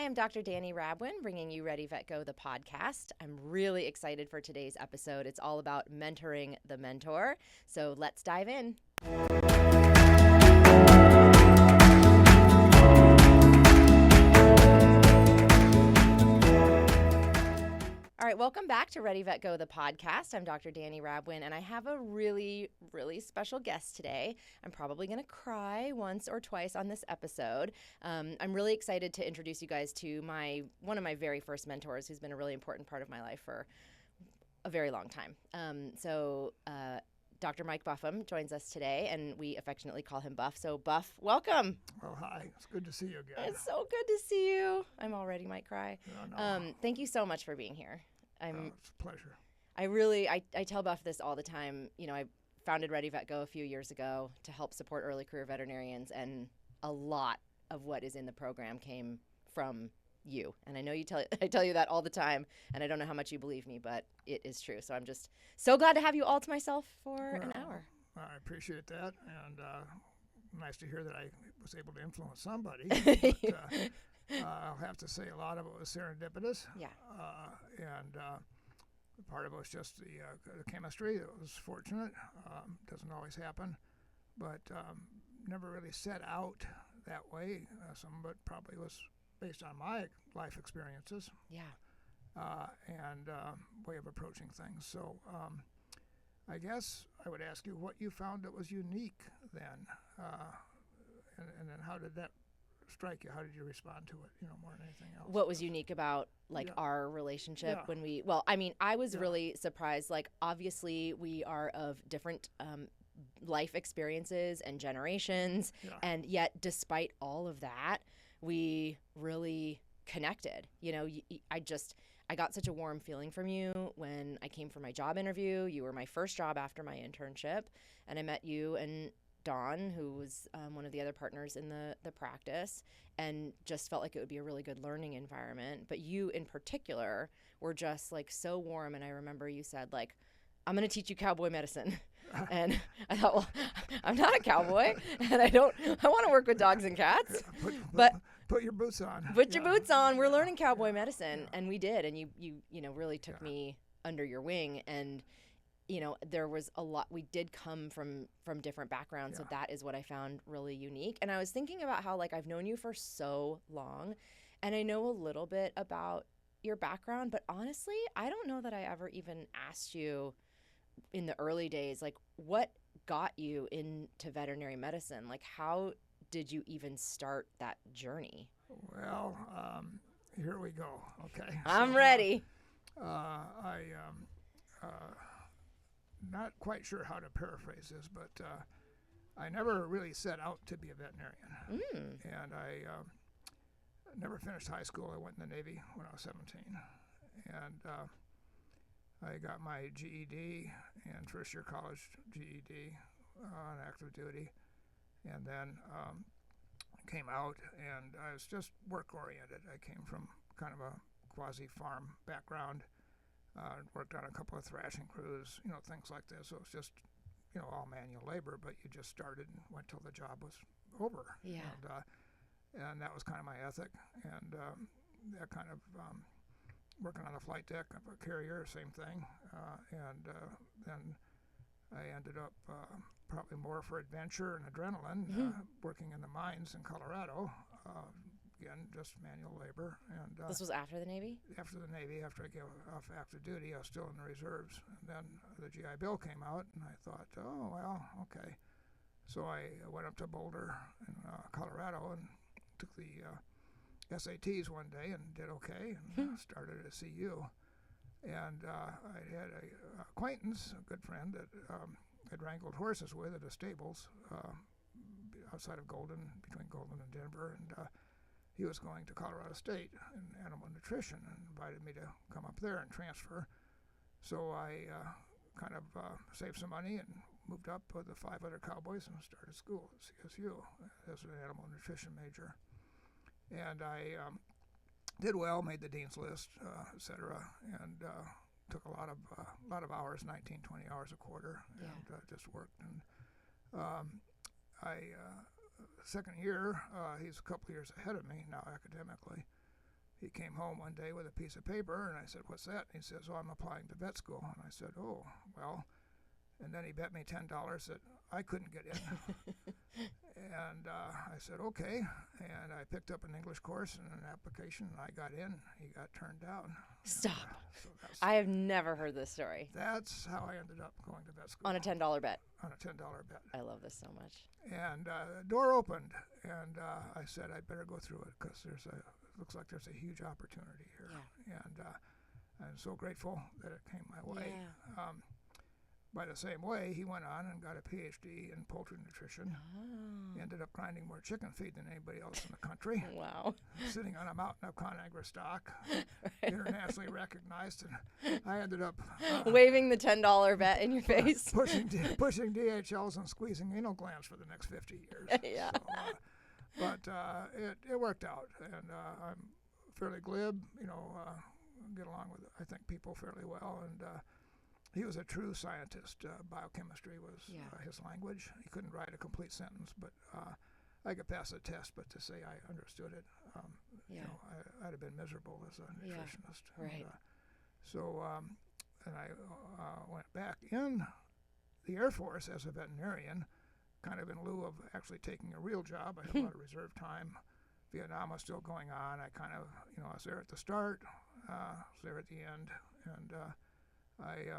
I'm Dr. Dani Rabwin, bringing you Ready Vet Go, the podcast. I'm really excited for today's episode. It's all about mentoring the mentor. So let's dive in. All right, welcome back to Ready Vet Go, the podcast. I'm Dr. Dani Rabwin, and I have a really, really special guest today. I'm probably going to cry once or twice on this episode. I'm really excited to introduce you guys to one of my very first mentors, who's been a really important part of my life for a very long time. Dr. Mike Buffum joins us today, and we affectionately call him Buff. So, Buff, welcome. Oh, hi. It's good to see you again. It's so good to see you. I'm already might cry. No. Thank you so much for being here. It's a pleasure. I tell Buff this all the time. You know, I founded Ready Vet Go a few years ago to help support early career veterinarians, and a lot of what is in the program came from you. And I know I tell you that all the time, and I don't know how much you believe me, but it is true. So I'm just so glad to have you all to myself for an hour. I appreciate that, and nice to hear that I was able to influence somebody. But, I'll have to say a lot of it was serendipitous. Yeah. And part of it was just the chemistry. It was fortunate. Doesn't always happen, but never really set out that way. Some of it probably was based on my life experiences. Yeah. And way of approaching things. So I guess I would ask you what you found that was unique then, and then how did that strike you? How did you respond to it, more than anything else? What was unique about our relationship when I was really surprised. Like, obviously we are of different life experiences and generations, and yet despite all of that, we really connected. I got such a warm feeling from you when I came for my job interview. You were my first job after my internship, and I met you and Dawn, who was one of the other partners in the practice, and just felt like it would be a really good learning environment. But you in particular were just like so warm, and I remember you said, like, I'm going to teach you cowboy medicine. And I thought, well, I'm not a cowboy, and I want to work with dogs and cats. Put your boots on. Put your boots on. We're learning cowboy medicine, and we did. And you really took me under your wing, and there was a lot. We did come from different backgrounds, so that is what I found really unique. And I was thinking about how, like, I've known you for so long, and I know a little bit about your background, but honestly, I don't know that I ever even asked you in the early days, like, what got you into veterinary medicine? Like, how did you even start that journey? Well, here we go. Okay. I'm ready. Not quite sure how to paraphrase this, but I never really set out to be a veterinarian. And I never finished high school. I went in the Navy when I was 17. And I got my GED and first year college GED on active duty. And then came out, and I was just work-oriented. I came from kind of a quasi-farm background. Worked on a couple of thrashing crews, things like this. So it was just, all manual labor, but you just started and went till the job was over. Yeah. And that was kind of my ethic. And that kind of working on the flight deck of a carrier, same thing. Then I ended up probably more for adventure and adrenaline, working in the mines in Colorado. Again, just manual labor. And this was after the Navy? After the Navy, after I got off active duty, I was still in the reserves. And then the GI Bill came out, and I thought, oh, well, okay. So I went up to Boulder in Colorado and took the SATs one day and did okay, and started at CU. And I had an acquaintance, a good friend, that I'd wrangled horses with at the stables outside of Golden, between Golden and Denver, and he was going to Colorado State in animal nutrition and invited me to come up there and transfer. So I kind of saved some money and moved up with the 5 other cowboys and started school at CSU as an animal nutrition major. And I did well, made the dean's list, et cetera, and took a lot of hours, 19, 20 hours a quarter, and just worked. And second year, he's a couple years ahead of me now academically. he came home one day with a piece of paper, and I said, "What's that?" And he says, "Oh, I'm applying to vet school." And I said, "Oh, well." And then he bet me $10 that I couldn't get in. And I said, "Okay." And I picked up an English course and an application, and I got in. He got turned down. Stop. So I have never heard this story. that's how I ended up going to vet school. On a $10 bet. On a $10 bet. I love this so much. And the door opened, and I said, "I'd better go through it because looks like there's a huge opportunity here." Yeah. And I'm so grateful that it came my way. Yeah. By the same way, he went on and got a PhD in poultry nutrition. Oh. He ended up grinding more chicken feed than anybody else in the country. Wow. Sitting on a mountain of Conagra stock, Right. internationally recognized. And I ended up waving the $10 bet in your face. pushing DHLs and squeezing anal glands for the next 50 years. Yeah. So, but it worked out, and I'm fairly glib, get along with, I think, people fairly well, and he was a true scientist. Biochemistry was his language. He couldn't write a complete sentence, but I could pass the test, but to say I understood it, I'd have been miserable as a nutritionist. Right. And I went back in the Air Force as a veterinarian, kind of in lieu of actually taking a real job. I had a lot of reserve time. Vietnam was still going on. I kind of, I was there at the start, was there at the end, and I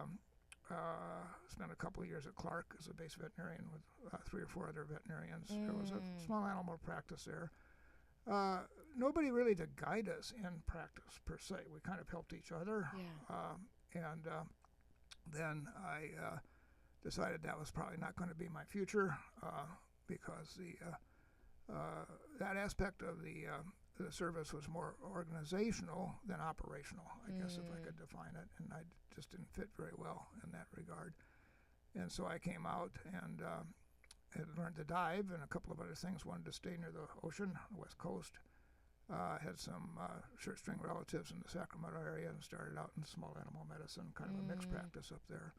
spent a couple of years at Clark as a base veterinarian with 3 or 4 other veterinarians. There was a small animal practice there. Nobody really to guide us in practice per se. We kind of helped each other. Yeah. And then I decided that was probably not going to be my future because that aspect of the service was more organizational than operational, I guess, if I could define it, and I just didn't fit very well in that regard. And so I came out and had learned to dive and a couple of other things, wanted to stay near the ocean, the West Coast. Had some short-string relatives in the Sacramento area and started out in small animal medicine, kind of a mixed practice up there.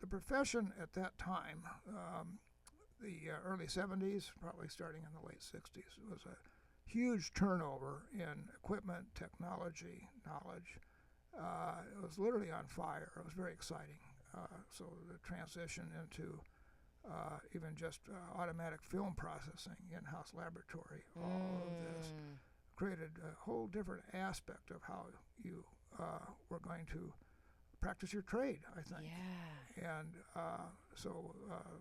The profession at that time, the early 70s, probably starting in the late 60s, was a huge turnover in equipment, technology, knowledge. It was literally on fire. It was very exciting. So the transition into even just automatic film processing, in-house laboratory, all of this created a whole different aspect of how you were going to practice your trade, I think. Yeah. And so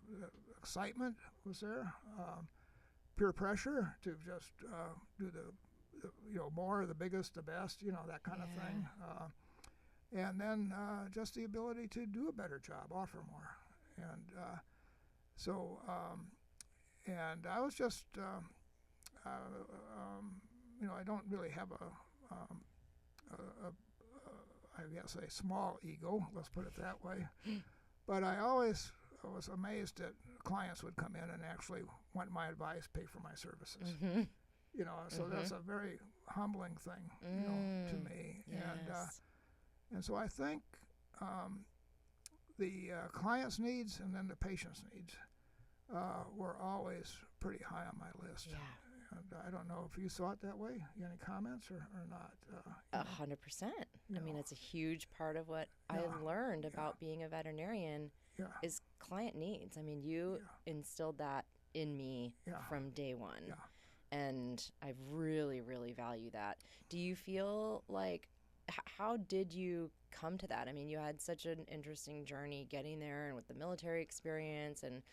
the excitement was there, peer pressure to just do the more, the biggest, the best, that kind of thing. And then just the ability to do a better job, offer more. And and I was just, I don't really have I guess a small ego, let's put it that way. But I always was amazed that clients would come in and actually want my advice, pay for my services. So that's a very humbling thing, to me. Yes. And so I think the client's needs and then the patient's needs were always pretty high on my list. Yeah. And I don't know if you saw it that way. You any comments or not? 100%. I mean, it's a huge part of what I learned about being a veterinarian is client needs. I mean, you instilled that in me from day one. Yeah. And I really, really value that. Do you feel like, how did you come to that? I mean, you had such an interesting journey getting there and with the military experience and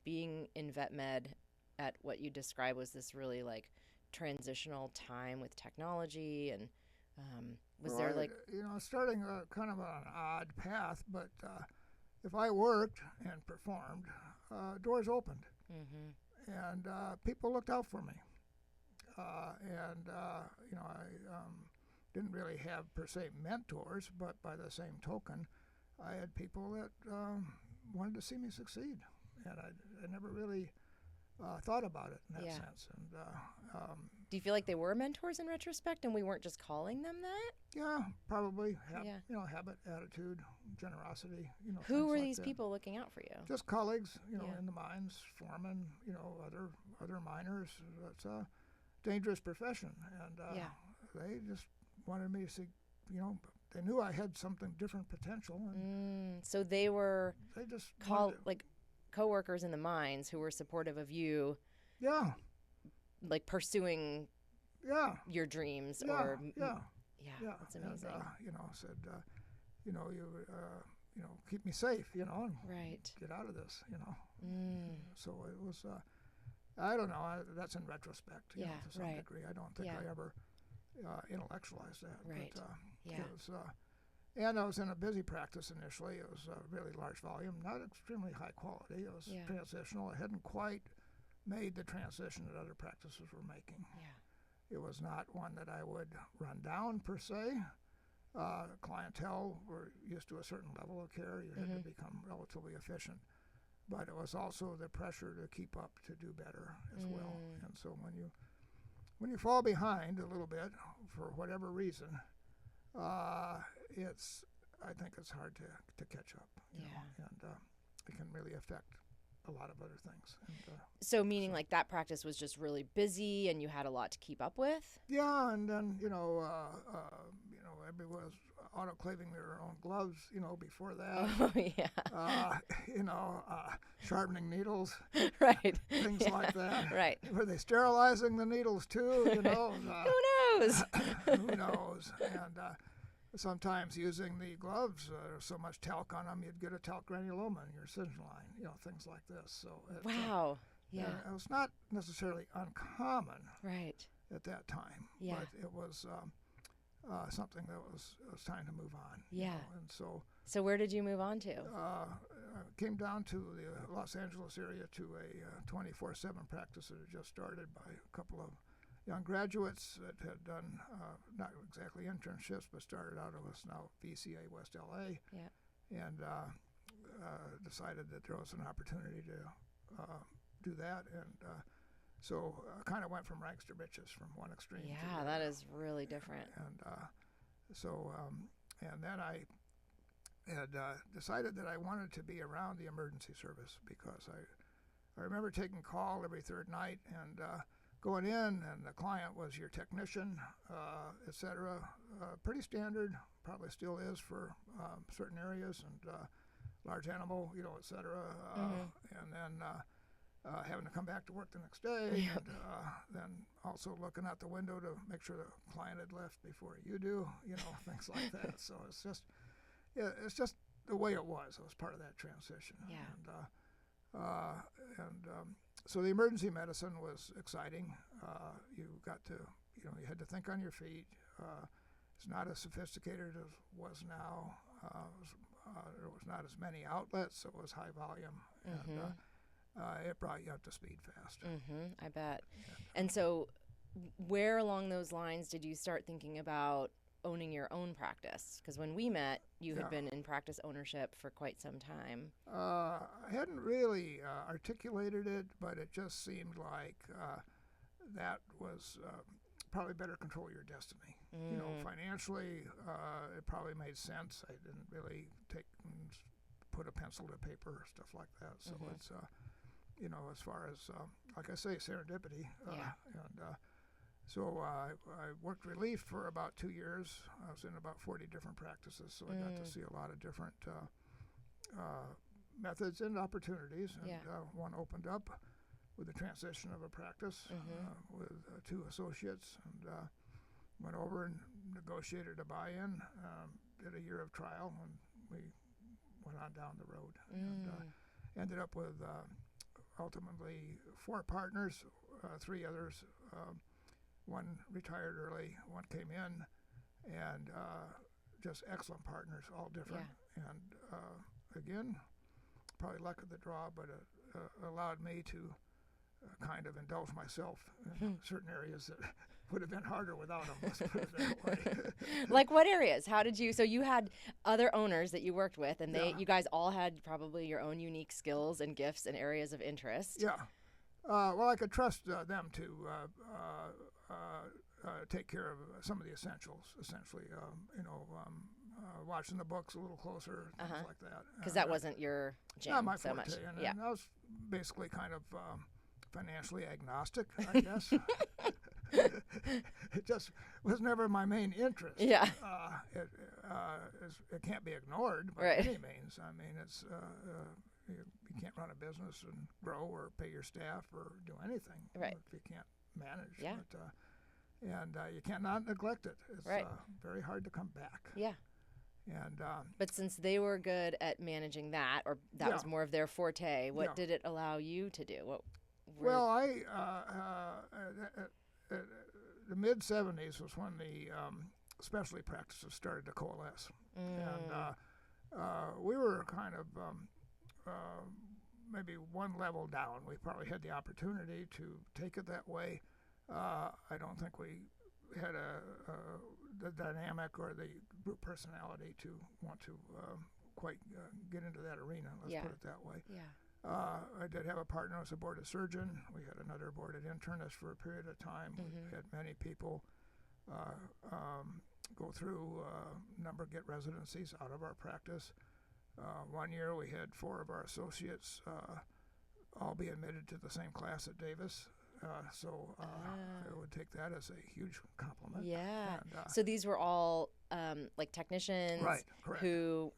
being in vet med at what you described was this really like transitional time with technology, and was there like starting kind of an odd path, but if I worked and performed, doors opened, and people looked out for me, and I didn't really have per se mentors, but by the same token, I had people that wanted to see me succeed, and I never really thought about it in that sense. And do you feel like they were mentors in retrospect, and we weren't just calling them that? Yeah, probably. Habit, attitude, generosity. Who were like these that. people looking out for you? Just colleagues, in the mines, foremen, other miners. It's a dangerous profession, and They just wanted me to see, they knew I had something different potential. And so they just like coworkers in the mines who were supportive of you. Yeah. Like pursuing. Yeah. Your dreams. Yeah. Or. Yeah. Yeah. That's amazing. And, said, keep me safe, and right. get out of this, So it was, I don't know, that's in retrospect, to some degree. I don't think I ever intellectualized that. Right. But, and I was in a busy practice initially. It was a really large volume, not extremely high quality. It was transitional. It hadn't quite made the transition that other practices were making. Yeah. It was not one that I would run down per se. Clientele were used to a certain level of care. You had to become relatively efficient. But it was also the pressure to keep up to do better as well. And so when you fall behind a little bit for whatever reason, I think it's hard to catch up. You know, and it can really affect a lot of other things. And, so meaning like that practice was just really busy and you had a lot to keep up with? Yeah, and then, everyone was autoclaving their own gloves, before that. Oh, yeah. Sharpening needles. Right. Things like that. Right. Were they sterilizing the needles too, Who knows? Who knows? And sometimes using the gloves, there's so much talc on them, you'd get a talc granuloma in your incision line, things like this. So wow. Yeah. It was not necessarily uncommon. Right. At that time. Yeah. But it was something that it was time to move on. Yeah. And so. So where did you move on to? I came down to the Los Angeles area to a 24/7 practice that had just started by a couple of young graduates that had done not exactly internships, but started out with now VCA West LA. Yeah. And decided that there was an opportunity to do that. And so I kind of went from rags to riches from one extreme. Yeah, that is really different. And then I had decided that I wanted to be around the emergency service because I remember taking call every third night and going in, and the client was your technician, et cetera. Pretty standard, probably still is for certain areas, and large animal, et cetera. And then having to come back to work the next day, and then also looking out the window to make sure the client had left before you do, things like that. So it's just the way it was. It was part of that transition. Yeah. So the emergency medicine was exciting. You got to, you had to think on your feet. It's not as sophisticated as it was now. There was not as many outlets, so it was high volume. And it brought you up to speed fast. I bet. And so where along those lines did you start thinking about owning your own practice? Because when we met, you had been in practice ownership for quite some time. I hadn't really articulated it, but it just seemed like that was probably better control your destiny. Financially, it probably made sense. I didn't really put a pencil to paper, stuff like that. So it's as far as, like I say, serendipity. So I worked relief for about 2 years. I was in about 40 different practices, so I got to see a lot of different methods and opportunities. And one opened up with the transition of a practice with 2 associates, and went over and negotiated a buy-in, did a year of trial, and we went on down the road. And ended up with ultimately 4 partners, 3 others. One retired early, one came in, and just excellent partners, all different. And again, probably luck of the draw, but it allowed me to kind of indulge myself in certain areas that would have been harder without them, let's put it that way. Like what areas? How did you, so you had other owners that you worked with, and you guys all had probably your own unique skills and gifts and areas of interest. Yeah. Well, I could trust them to take care of some of the essentials, essentially, watching the books a little closer, things like that. Because that wasn't your jam not my so forte, much. And I was basically kind of financially agnostic, I guess. It just was never my main interest. Yeah. It can't be ignored by Right. any means. I mean, it's you can't run a business and grow or pay your staff or do anything Right. if you can't manage. Yeah. But, you cannot neglect it. It's Right. very hard to come back. Yeah. And But since they were good at managing that, or that was more of their forte, what did it allow you to do? Well, the mid '70s was when the specialty practices started to coalesce, and we were kind of maybe one level down. We probably had the opportunity to take it that way. I don't think we had the dynamic or the group personality to want to quite get into that arena. Let's put it that way. Yeah. I did have a partner who was a boarded surgeon. We had another boarded internist for a period of time. We had many people go through get residencies out of our practice. One year we had 4 of our associates all be admitted to the same class at Davis. So I would take that as a huge compliment. Yeah. And, so these were all like technicians who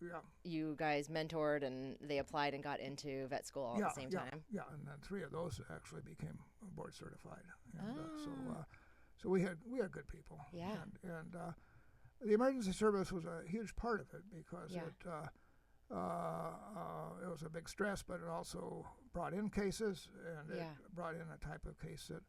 you guys mentored, and they applied and got into vet school all at the same time? Yeah, and then 3 of those actually became board certified. And, so we had good people. Yeah. And the emergency service was a huge part of it because it was a big stress, but it also brought in cases, and it brought in a type of case that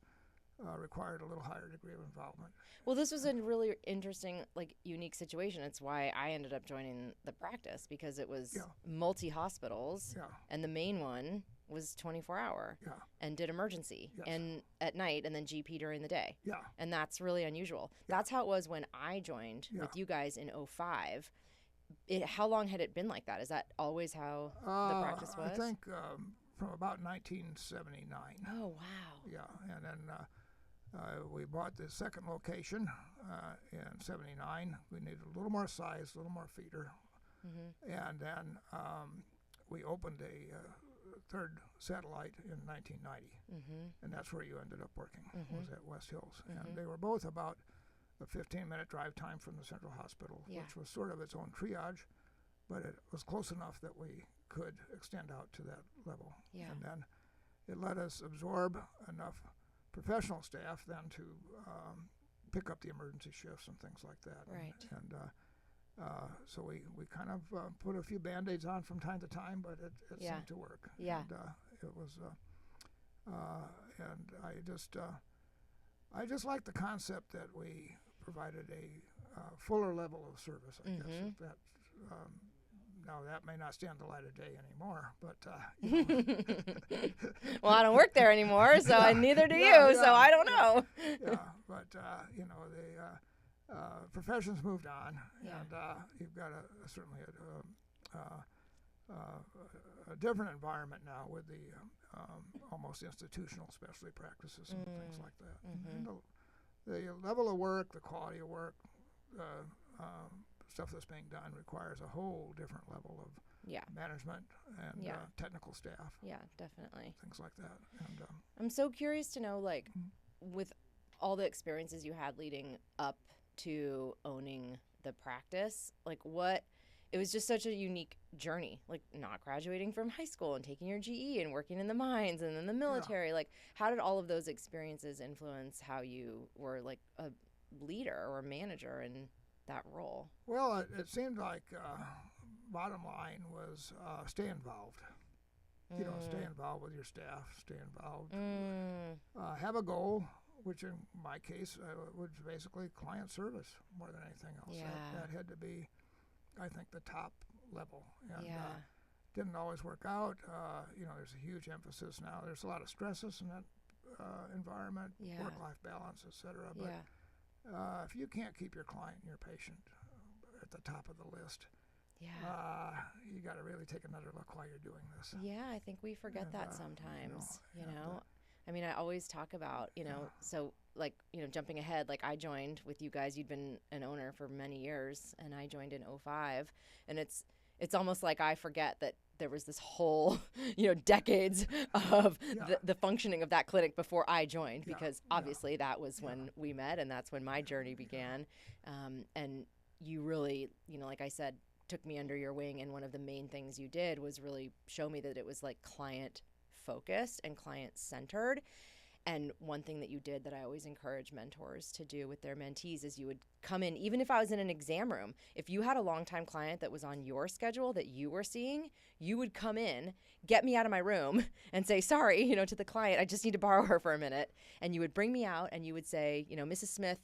required a little higher degree of involvement. Well, this was a really interesting, unique situation. It's why I ended up joining the practice, because it was multi-hospitals, and the main one was 24-hour and did emergency and at night, and then GP during the day. Yeah. And that's really unusual. That's how it was when I joined with you guys in 2005. How long had it been like that? Is that always how the practice was? I think from about 1979. Oh, wow. Yeah, and then we bought the second location in '79. We needed a little more size, a little more feeder. And then we opened a third satellite in 1990. And that's where you ended up working, was at West Hills. And they were both about a 15-minute drive time from the central hospital, which was sort of its own triage, but it was close enough that we could extend out to that level. Yeah. And then it let us absorb enough professional staff then to pick up the emergency shifts and things like that. Right. And so we kind of put a few Band-Aids on from time to time, but it seemed to work. Yeah. And it was, and I just like the concept that we provided a fuller level of service, I guess. If that, now, that may not stand the light of day anymore, but... Well, I don't work there anymore, so neither do you, so I don't know. But, the profession's moved on, and you've got certainly a different environment now with the almost institutional specialty practices and things like that. And the level of work, the quality of work, stuff that's being done requires a whole different level of management and technical staff. Yeah, definitely. Things like that. And, I'm so curious to know, with all the experiences you had leading up to owning the practice, it was just such a unique journey, not graduating from high school and taking your GE and working in the mines and then the military. How did all of those experiences influence how you were a leader or a manager in that role? Well, it seemed like bottom line was stay involved. Stay involved with your staff, stay involved. Have a goal, which in my case was basically client service more than anything else. That had to be, I think, the top level. And didn't always work out. There's a huge emphasis now. There's a lot of stresses in that environment, work-life balance, et cetera. But if you can't keep your client and your patient at the top of the list, you got to really take another look while you're doing this. Yeah, I think we forget that sometimes, I mean, I always talk about, so jumping ahead, I joined with you guys. You'd been an owner for many years, and I joined in 2005, and it's it's almost like I forget that there was this whole, decades of the functioning of that clinic before I joined, because obviously that was when we met, and that's when my journey began. And you really, like I said, took me under your wing, and one of the main things you did was really show me that it was like client focused and client centered. And one thing that you did that I always encourage mentors to do with their mentees is you would come in, even if I was in an exam room, if you had a longtime client that was on your schedule that you were seeing, you would come in, get me out of my room and say, sorry, to the client, I just need to borrow her for a minute. And you would bring me out and you would say, Mrs. Smith,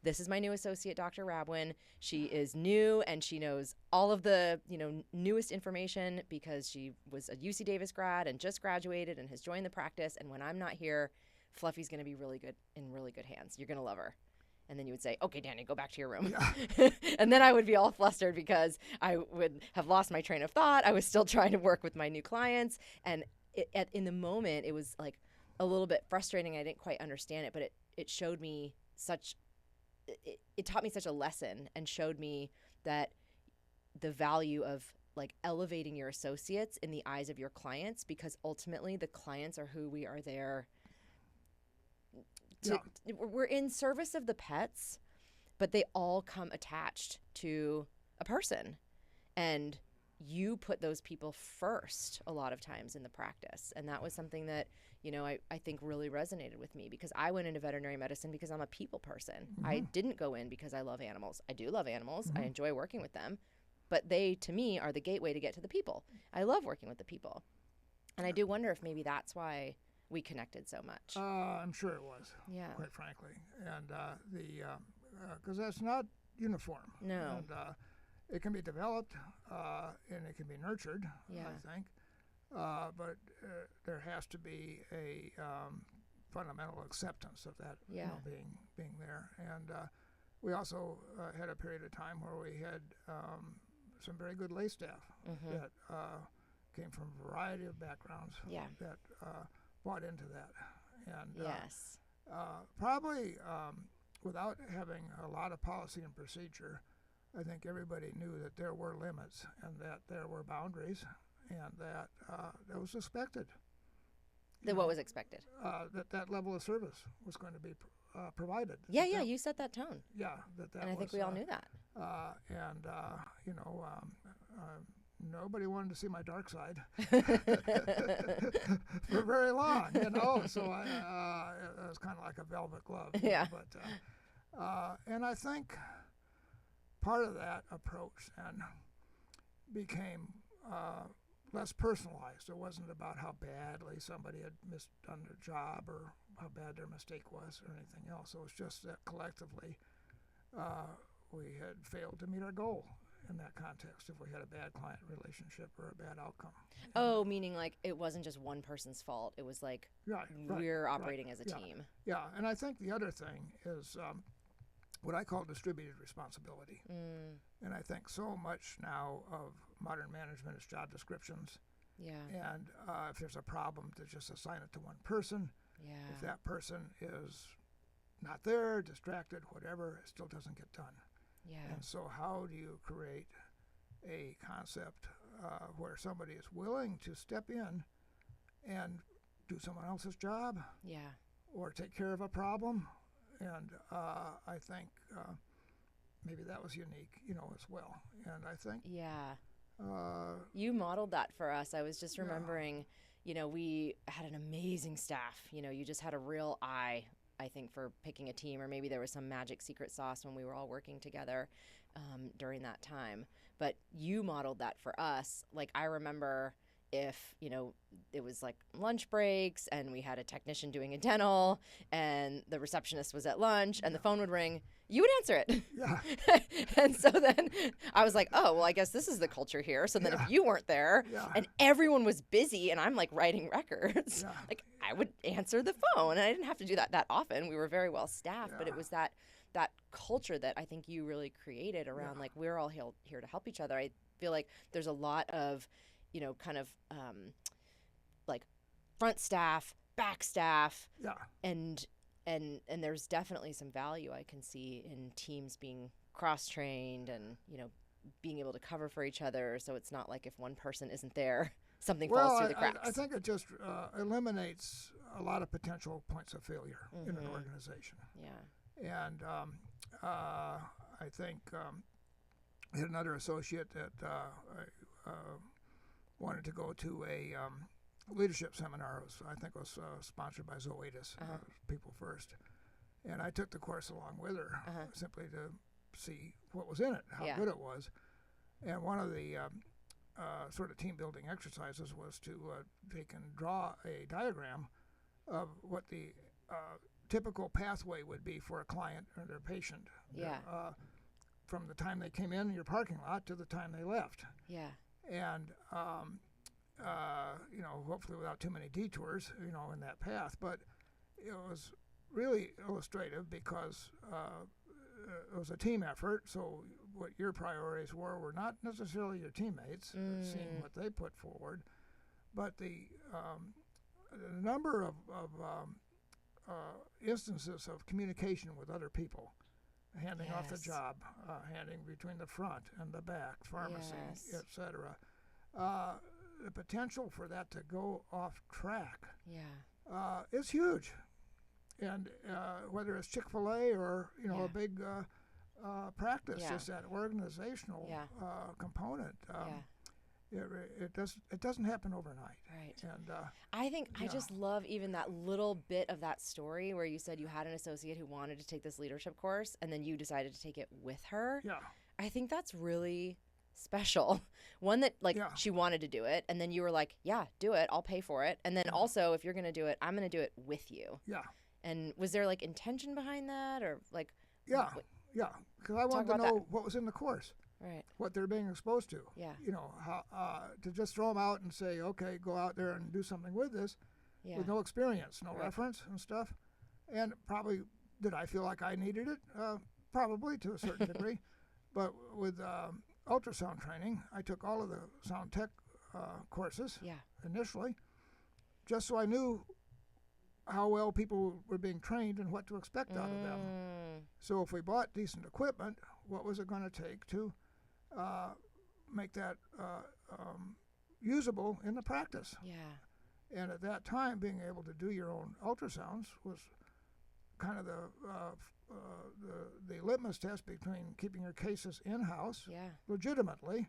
this is my new associate, Dr. Rabwin. She is new and she knows all of the, newest information because she was a UC Davis grad and just graduated and has joined the practice. And when I'm not here, Fluffy's going to be really good, in really good hands. You're going to love her. And then you would say, okay, Dani, go back to your room. Yeah. And then I would be all flustered because I would have lost my train of thought. I was still trying to work with my new clients. And in the moment, it was like a little bit frustrating. I didn't quite understand it, but it showed me it taught me such a lesson and showed me that the value of like elevating your associates in the eyes of your clients, because ultimately the clients are who we are there. We're in service of the pets, but they all come attached to a person, and you put those people first a lot of times in the practice. And that was something that, I think really resonated with me, because I went into veterinary medicine because I'm a people person. Mm-hmm. I didn't go in because I love animals. I do love animals. Mm-hmm. I enjoy working with them, but they, to me, are the gateway to get to the people. I love working with the people. And I do wonder if maybe that's why we connected so much. I'm sure it was, quite frankly. And because that's not uniform. No. And it can be developed and it can be nurtured, I think. But there has to be a fundamental acceptance of that being there. And we also had a period of time where we had some very good lay staff that came from a variety of backgrounds that bought into that. And probably without having a lot of policy and procedure, I think everybody knew that there were limits and that there were boundaries, and that was expected. What was expected? That level of service was going to be provided. You set that tone. Yeah, and I think we all knew that. Nobody wanted to see my dark side for very long, So it was kind of like a velvet glove. Yeah. But and I think part of that approach then became less personalized. It wasn't about how badly somebody had misdone their job or how bad their mistake was or anything else. It was just that collectively we had failed to meet our goal in that context if we had a bad client relationship or a bad outcome. Meaning like it wasn't just one person's fault. It was like we're operating as a team. Yeah, and I think the other thing is what I call distributed responsibility. And I think so much now of modern management is job descriptions. Yeah. And if there's a problem, to just assign it to one person. Yeah. If that person is not there, distracted, whatever, it still doesn't get done. Yeah. And so how do you create a concept where somebody is willing to step in and do someone else's job? Yeah. Or take care of a problem? And I think maybe that was unique, as well. And I think... Yeah. You modeled that for us. I was just remembering, we had an amazing staff. You just had a real eye, I think, for picking a team, or maybe there was some magic secret sauce when we were all working together during that time. But you modeled that for us. Like, I remember if, it was like lunch breaks and we had a technician doing a dental and the receptionist was at lunch and the phone would ring, you would answer it. Yeah. And so then I was like, oh, well, I guess this is the culture here. So then if you weren't there and everyone was busy and I'm like writing records, like I would answer the phone. And I didn't have to do that often. We were very well staffed, but it was that culture that I think you really created around like we're all here to help each other. I feel like there's a lot of, kind of like front staff, back staff, and there's definitely some value I can see in teams being cross-trained and, being able to cover for each other, so it's not like if one person isn't there, something falls through the cracks. I think it just eliminates a lot of potential points of failure in an organization. Yeah. And I think I had another associate that wanted to go to a leadership seminar. I think it was sponsored by Zoetis, People First. And I took the course along with her simply to see what was in it, how good it was. And one of the sort of team building exercises was to take and draw a diagram of what the typical pathway would be for a client or their patient. Yeah. From the time they came in your parking lot to the time they left. Yeah. And, hopefully without too many detours, in that path. But it was really illustrative because it was a team effort. So what your priorities were not necessarily your teammates, seeing what they put forward, but the number of instances of communication with other people, handing off the job, handing between the front and the back, pharmacy, etc. The potential for that to go off track is huge. And whether it's Chick-fil-A or a big practice, just that organizational component. It doesn't happen overnight. Right. And I think I just love even that little bit of that story where you said you had an associate who wanted to take this leadership course and then you decided to take it with her. Yeah. I think that's really special. One that she wanted to do it and then you were like, yeah, do it. I'll pay for it. And then also if you're going to do it, I'm going to do it with you. Yeah. And was there intention behind that or like? Yeah. Yeah. Because I wanted to know what was in the course. Right. What they're being exposed to. Yeah. How to just throw them out and say, okay, go out there and do something with this, with no experience, no reference and stuff. And probably, did I feel like I needed it? Probably to a certain degree. But with ultrasound training, I took all of the sound tech courses initially, just so I knew how well people were being trained and what to expect out of them. So if we bought decent equipment, what was it going to take to make that usable in the practice? Yeah. And at that time, being able to do your own ultrasounds was kind of the litmus test between keeping your cases in-house, legitimately,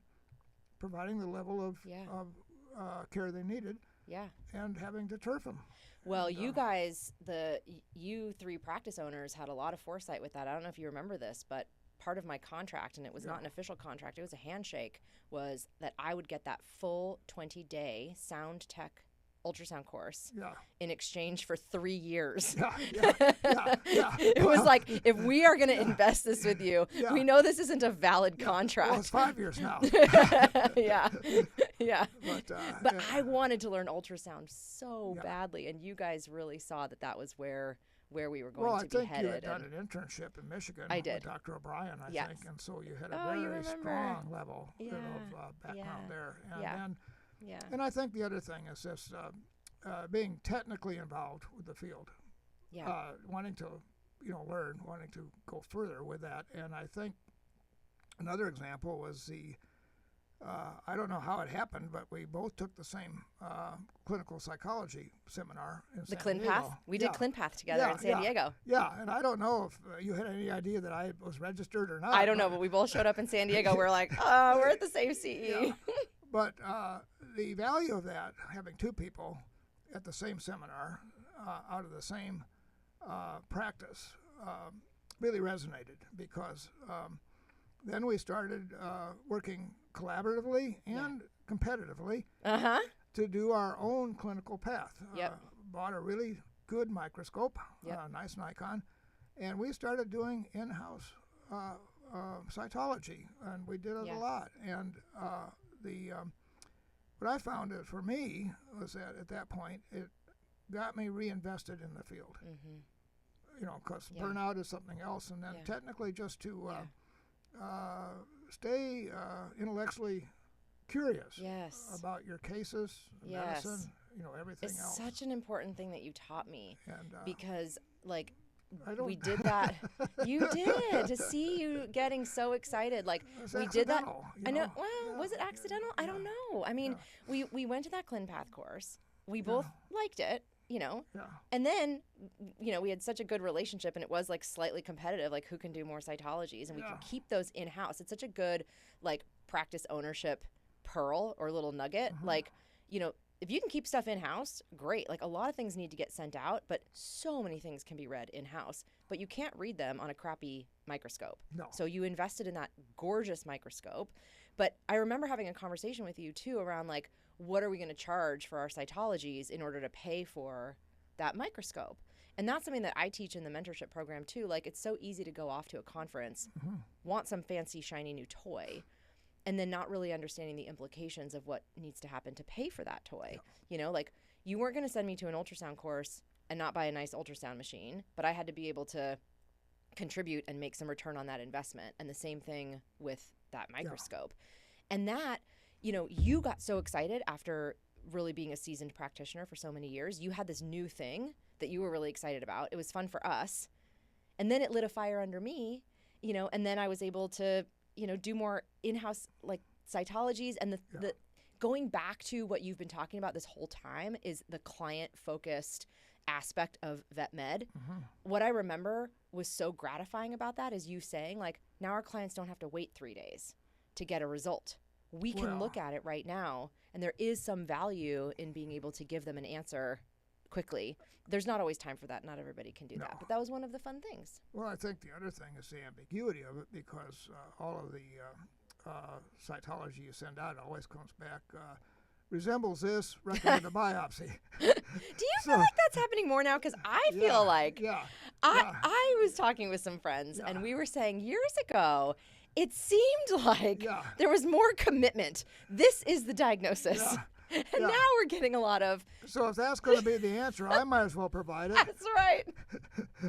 providing the level of care they needed, and having to turf them. Well, you guys, you three practice owners had a lot of foresight with that. I don't know if you remember this, but part of my contract, and it was not an official contract, it was a handshake, was that I would get that full 20-day sound tech ultrasound course in exchange for 3 years. It was like, if we are going to invest this with you, we know this isn't a valid contract. Well, it's 5 years now. But I wanted to learn ultrasound so badly, and you guys really saw that was where we were going to be headed. Well, I think you had done an internship in Michigan with Dr. O'Brien, I think, and so you had a very strong level of background there. And and I think the other thing is this, being technically involved with the field, wanting to learn, wanting to go further with that. And I think another example was I don't know how it happened, but we both took the same clinical psychology seminar in San Diego. ClinPath? We did ClinPath together in San Diego. Yeah, and I don't know if you had any idea that I was registered or not. I don't know, but we both showed up in San Diego. We're like, oh, we're at the same CE. But the value of that, having two people at the same seminar, out of the same practice, really resonated because then we started working collaboratively and competitively to do our own clinical path. Bought a really good microscope, nice Nikon, and we started doing in-house cytology, and we did it a lot. And what I found for me was that at that point it got me reinvested in the field. Because burnout is something else, and then technically just to stay intellectually curious about your cases, medicine, everything else. It's such an important thing that you taught me, because we did that. You did, to see you getting so excited. Like, we did that. I know. Well, was it accidental? I don't know. I mean, we went to that ClinPath course. We both liked it, and then, we had such a good relationship, and it was like slightly competitive, like who can do more cytologies, and we can keep those in-house. It's such a good, like, practice ownership pearl or little nugget. Like, if you can keep stuff in-house, great. Like, a lot of things need to get sent out, but so many things can be read in-house, but you can't read them on a crappy microscope. No. So you invested in that gorgeous microscope. But I remember having a conversation with you too around, like, what are we going to charge for our cytologies in order to pay for that microscope? And that's something that I teach in the mentorship program too. Like, it's so easy to go off to a conference, want some fancy, shiny new toy, and then not really understanding the implications of what needs to happen to pay for that toy. Like, you weren't going to send me to an ultrasound course and not buy a nice ultrasound machine, but I had to be able to contribute and make some return on that investment. And the same thing with that microscope. And that, you got so excited after really being a seasoned practitioner for so many years. You had this new thing that you were really excited about. It was fun for us. And then it lit a fire under me, and then I was able to do more in-house, like, cytologies. And the going back to what you've been talking about this whole time is the client-focused aspect of vet med. What I remember was so gratifying about that is you saying, like, now our clients don't have to wait 3 days to get a result. We can look at it right now, and there is some value in being able to give them an answer quickly. There's not always time for that. Not everybody can do that, but that was one of the fun things. Well, I think the other thing is the ambiguity of it, because all of the cytology you send out always comes back, resembles this, recommend a biopsy. Do you feel like that's happening more now? Because I feel like I was talking with some friends, and we were saying years ago, it seemed like there was more commitment. This is the diagnosis. And now we're getting a lot of... So if that's going to be the answer, I might as well provide it. That's right.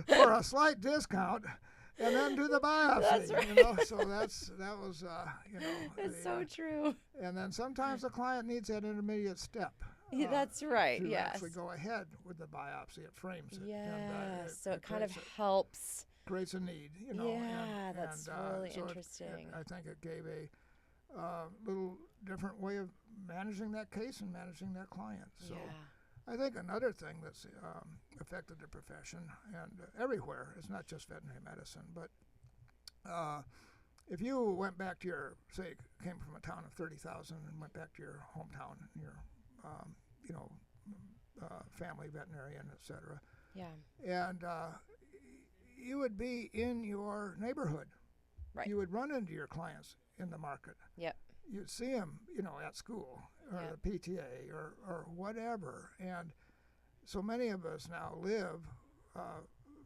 For a slight discount, and then do the biopsy. That's right. So that was. It's so true. And then sometimes the client needs that intermediate step. That's right. To yes. actually go ahead with the biopsy. It frames it. Yeah. And, so it kind of helps. Creates a need. Yeah, that's really interesting. I think it gave a little different way of managing that case and managing that client. So I think another thing that's affected the profession, and everywhere, it's not just veterinary medicine, but if you went back to your, say, came from a town of 30,000 and went back to your hometown, your, family veterinarian, et cetera. Yeah. And you would be in your neighborhood. Right. You would run into your clients in the market. Yep. You'd see them, at school or the PTA or whatever. And so many of us now live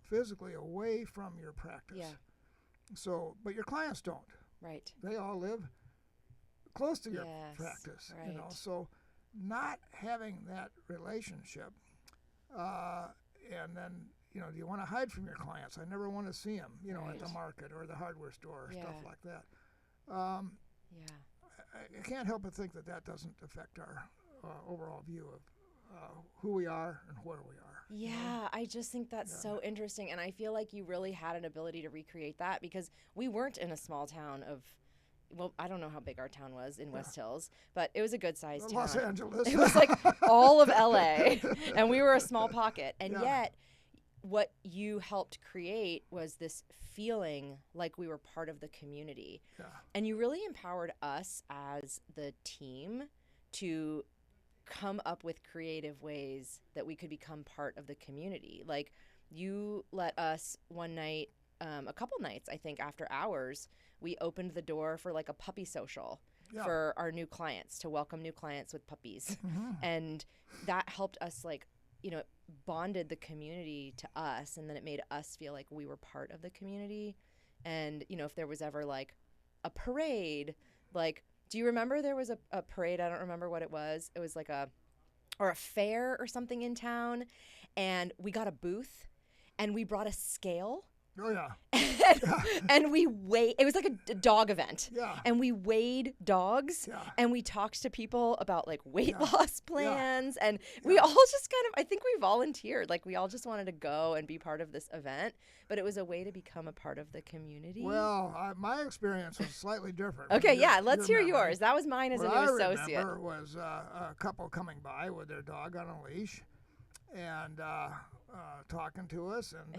physically away from your practice. Yeah. So, but your clients don't. Right. They all live close to your practice. Right. So not having that relationship, and then, do you want to hide from your clients? I never want to see them, at the market or the hardware store or stuff like that. I can't help but think that doesn't affect our overall view of who we are and where we are. Yeah, I just think that's so interesting. And I feel like you really had an ability to recreate that, because we weren't in a small town of, well, I don't know how big our town was in West Hills, but it was a good sized town. Los Angeles. It was like all of LA, and we were a small pocket. And yet, what you helped create was this feeling like we were part of the community. Yeah. And you really empowered us as the team to come up with creative ways that we could become part of the community. Like, you let us one night, a couple nights, I think, after hours, we opened the door for like a puppy social for our new clients, to welcome new clients with puppies. And that helped us, like, it bonded the community to us, and then it made us feel like we were part of the community. And, if there was ever like a parade, like, do you remember there was a parade? I don't remember what it was. It was like a fair or something in town, and we got a booth, and we brought a scale, Oh, yeah. And we weighed, it was like a dog event. Yeah. And we weighed dogs. Yeah. And we talked to people about like weight Yeah. loss plans. And we all just kind of, I think we volunteered. Like we all just wanted to go and be part of this event. But it was a way to become a part of the community. Well, my experience was slightly different. Okay, let's hear yours. That was mine as a new associate. What I remember was a couple coming by with their dog on a leash and talking to us and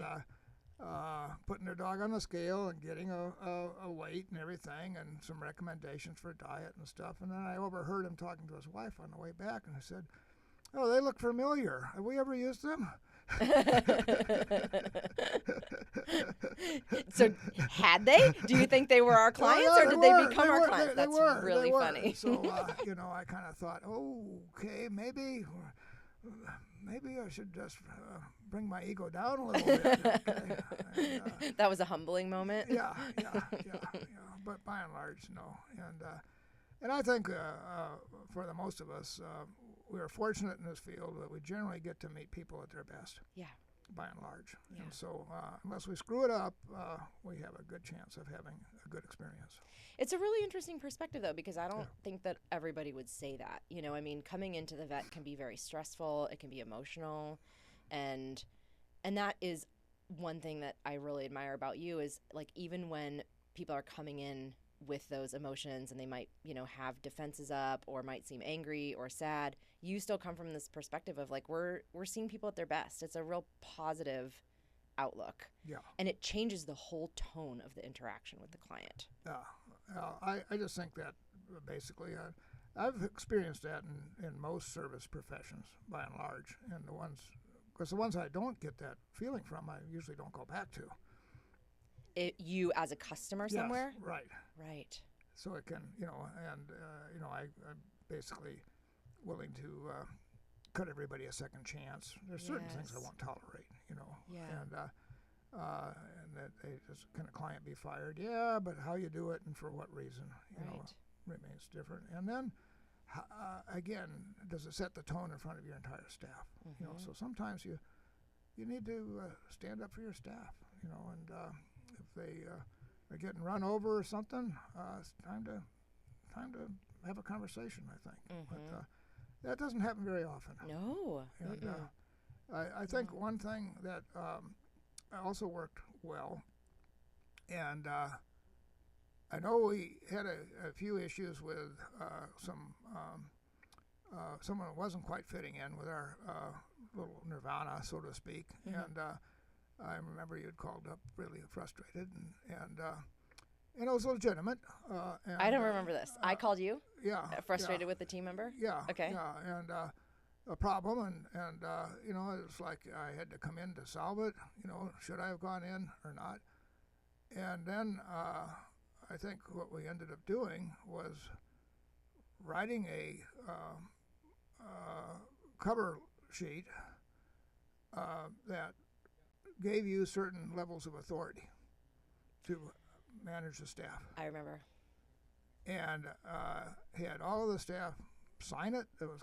putting their dog on the scale and getting a weight and everything and some recommendations for diet and stuff. And then I overheard him talking to his wife on the way back, and I said, "Oh, they look familiar. Have we ever used them?" So had they? Do you think they were our clients, or did they become our clients? That's really funny. So I kind of thought, okay, maybe I should just bring my ego down a little bit. Okay? And, that was a humbling moment. Yeah. But by and large, no. And I think for the most of us, we are fortunate in this field that we generally get to meet people at their best. Yeah. By and large. Yeah. And so unless we screw it up, we have a good chance of having a good experience. It's a really interesting perspective, though, because I don't think that everybody would say that. I mean, coming into the vet can be very stressful. It can be emotional. And that is one thing that I really admire about you is, like, even when people are coming in with those emotions and they might, have defenses up or might seem angry or sad, you still come from this perspective of, like, we're seeing people at their best. It's a real positive outlook. Yeah. And it changes the whole tone of the interaction with the client. Yeah. I just think that basically I've experienced that in most service professions by and large, and because the ones I don't get that feeling from, I usually don't go back to. You as a customer somewhere? Yes, right. Right. So it can, I'm basically willing to cut everybody a second chance. There's certain things I won't tolerate, and that they just, can a client be fired? Yeah, but how you do it and for what reason, remains different. And then, again, does it set the tone in front of your entire staff? Mm-hmm. So sometimes you need to stand up for your staff, and if they are getting run over or something, it's time to have a conversation, I think. Mm-hmm. But that doesn't happen very often. No. And I think one thing that also worked well, and I know we had a few issues with someone who wasn't quite fitting in with our little nirvana, so to speak. Mm-hmm. And I remember you had called up really frustrated, and it was legitimate. And, I don't remember this. I called you? Yeah. Frustrated with the team member? Yeah. Okay. Yeah, and a problem, and it was like I had to come in to solve it. Should I have gone in or not? And then I think what we ended up doing was writing a cover sheet that gave you certain levels of authority to manage the staff. I remember. And had all of the staff sign it. It was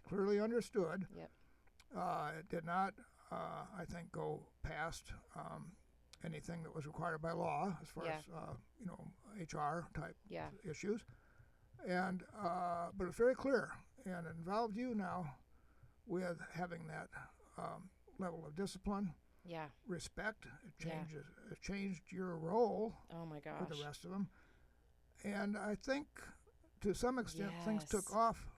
clearly understood. Yep. It did not, I think, go past anything that was required by law as far as HR type issues. And but it's very clear, and it involved you now with having that level of discipline. Yeah. Respect. It changed your role. Oh my gosh. With the rest of them. And I think to some extent things took off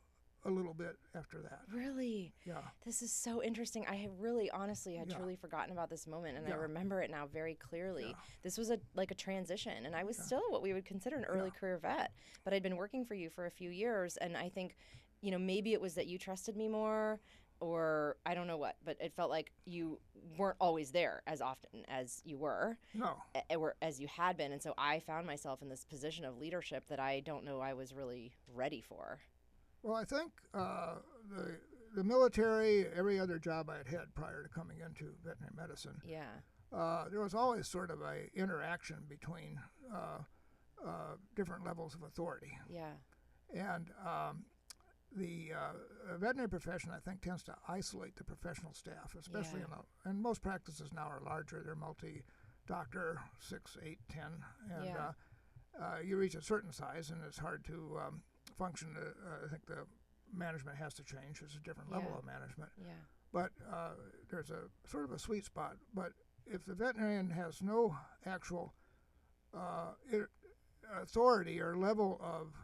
a little bit after that. Really? Yeah. This is so interesting. I have really, honestly, had truly forgotten about this moment, and I remember it now very clearly. Yeah. This was a transition, and I was still what we would consider an early career vet, but I'd been working for you for a few years, and I think, maybe it was that you trusted me more, or I don't know what, but it felt like you weren't always there as often as you were. No. Or as you had been, and so I found myself in this position of leadership that I don't know I was really ready for. Well, I think the military, every other job I had prior to coming into veterinary medicine, there was always sort of a interaction between different levels of authority. Yeah. And the veterinary profession, I think, tends to isolate the professional staff, especially and most practices now are larger. They're doctor, 6, 8, 10, and you reach a certain size, and it's hard to function. I think the management has to change. It's a different level of management. Yeah. But there's a sort of a sweet spot. But if the veterinarian has no actual authority or level of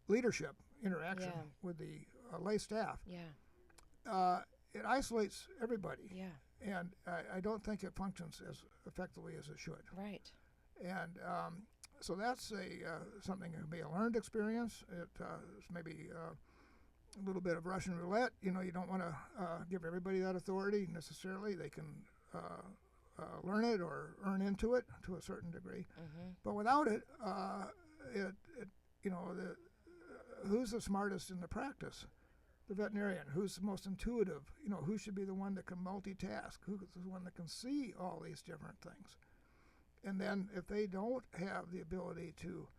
leadership interaction with the lay staff, it isolates everybody. Yeah. And I don't think it functions as effectively as it should. Right. And so that's something that can be a learned experience. It's maybe a little bit of Russian roulette. You don't want to give everybody that authority necessarily. They can learn it or earn into it to a certain degree. Mm-hmm. But without it, who's the smartest in the practice? The veterinarian. Who's the most intuitive? Who should be the one that can multitask? Who's the one that can see all these different things? And then if they don't have the ability to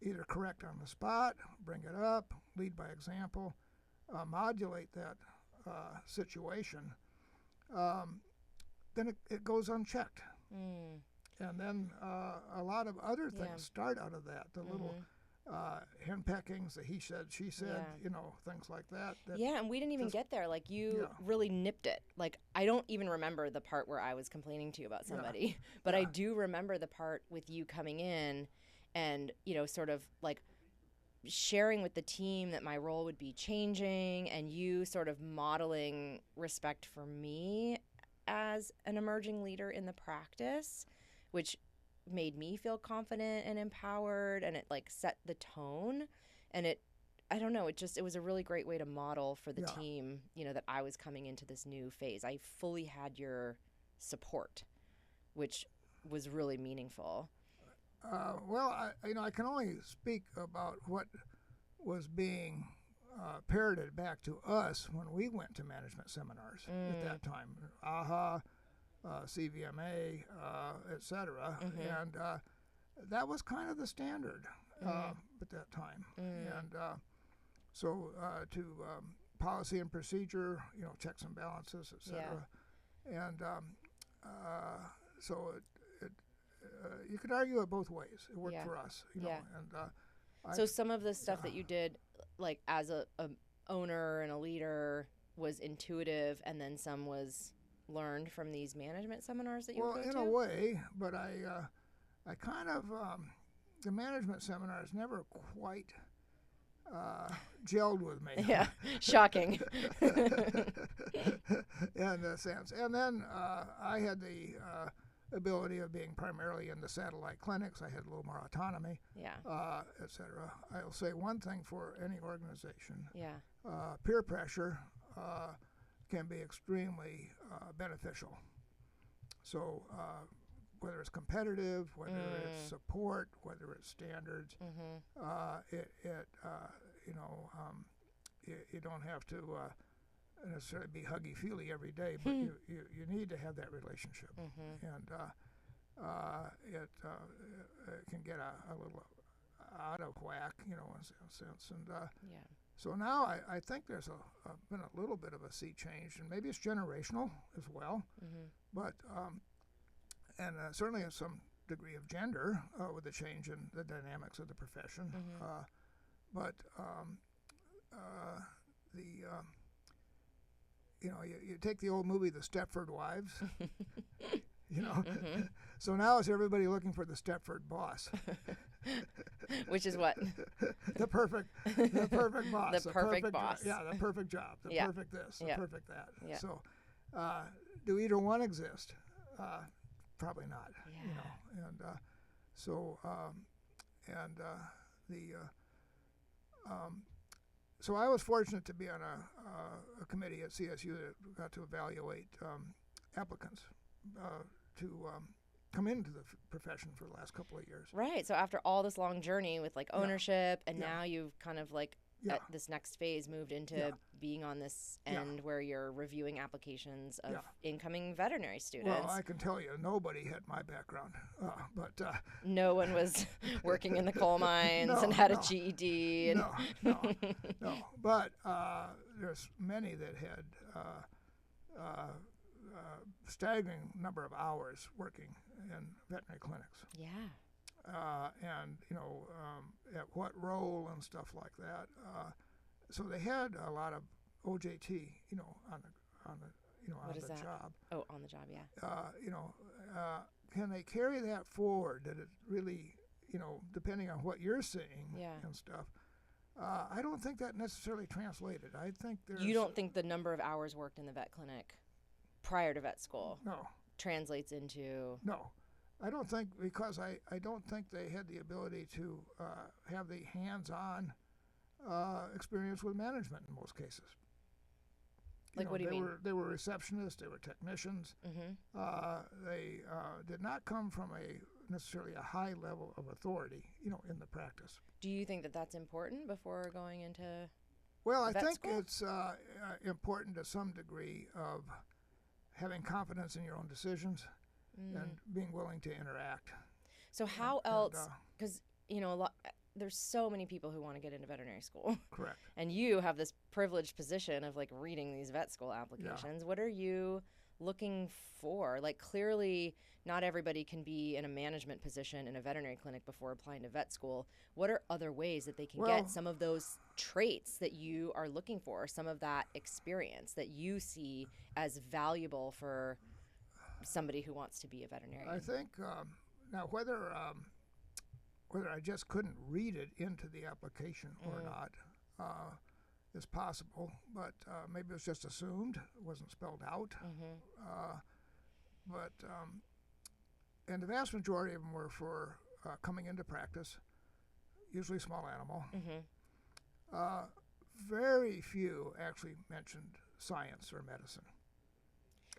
either correct on the spot, bring it up, lead by example, modulate that situation, then it goes unchecked. Mm. And then a lot of other things start out of that. The little henpeckings, the he said, she said, things like that. And we didn't even get there. Like, you really nipped it. Like, I don't even remember the part where I was complaining to you about somebody, but I do remember the part with you coming in and, sort of like sharing with the team that my role would be changing, and you sort of modeling respect for me as an emerging leader in the practice, which made me feel confident and empowered, and it like set the tone. And it was a really great way to model for the team, that I was coming into this new phase. I fully had your support, which was really meaningful. I can only speak about what was being parroted back to us when we went to management seminars at that time. AHA, CVMA, et cetera. Mm-hmm. And that was kind of the standard at that time. And so to policy and procedure, checks and balances, et cetera. And so you could argue it both ways. It worked for us, know. And so some of the stuff that you did, like as a owner and a leader, was intuitive, and then some was learned from these management seminars that you would go to? Well, in a way, but I kind of the management seminars never quite gelled with me. Yeah, shocking. In a sense. And then I had the ability of being primarily in the satellite clinics. I had a little more autonomy, et cetera. I'll say one thing for any organization. Peer pressure can be extremely beneficial. So whether it's competitive, whether it's support, whether it's standards, you don't have to necessarily be huggy-feely every day, but you need to have that relationship. And it can get a little out of whack, in a sense. And so now I think there's been a little bit of a sea change, and maybe it's generational as well, but and certainly in some degree of gender with the change in the dynamics of the profession. But you take the old movie, The Stepford Wives, so now it's everybody looking for the Stepford boss. Which is what? The perfect boss. The perfect boss. The perfect job. The perfect this. The perfect that. Yeah. So, do either one exist? Probably not. And so I was fortunate to be on a committee at CSU that got to evaluate applicants to come into the profession for the last couple of years. Right. So after all this long journey with like ownership, and now you've kind of like at this next phase moved into being on this end where you're reviewing applications of incoming veterinary students. Well, I can tell you, nobody had my background, but no one was working in the coal mines and had a GED. And no. But there's many that had staggering number of hours working in veterinary clinics. Yeah. And at what role and stuff like that. So they had a lot of OJT, on the that? job. Oh, on the job, yeah. Can they carry that forward? That it really, depending on what you're seeing and stuff. I don't think that necessarily translated. I think there's... You don't think the number of hours worked in the vet clinic prior to vet school translates into... No. I don't think, because I don't think they had the ability to have the hands-on experience with management in most cases. What do you mean? They were receptionists, they were technicians. Mm-hmm. They did not come from necessarily a high level of authority, in the practice. Do you think that that's important before going into Well, I vet think school? it's important to some degree of having confidence in your own decisions and being willing to interact. So how else, because, there's so many people who want to get into veterinary school. Correct. And you have this privileged position of reading these vet school applications. Yeah. What are you looking for? Clearly not everybody can be in a management position in a veterinary clinic before applying to vet school. What are other ways that they can get some of those traits that you are looking for, some of that experience that you see as valuable for somebody who wants to be a veterinarian? I think now whether I just couldn't read it into the application or not is possible, but maybe it was just assumed, it wasn't spelled out. And the vast majority of them were for coming into practice, usually small animal. Very few actually mentioned science or medicine.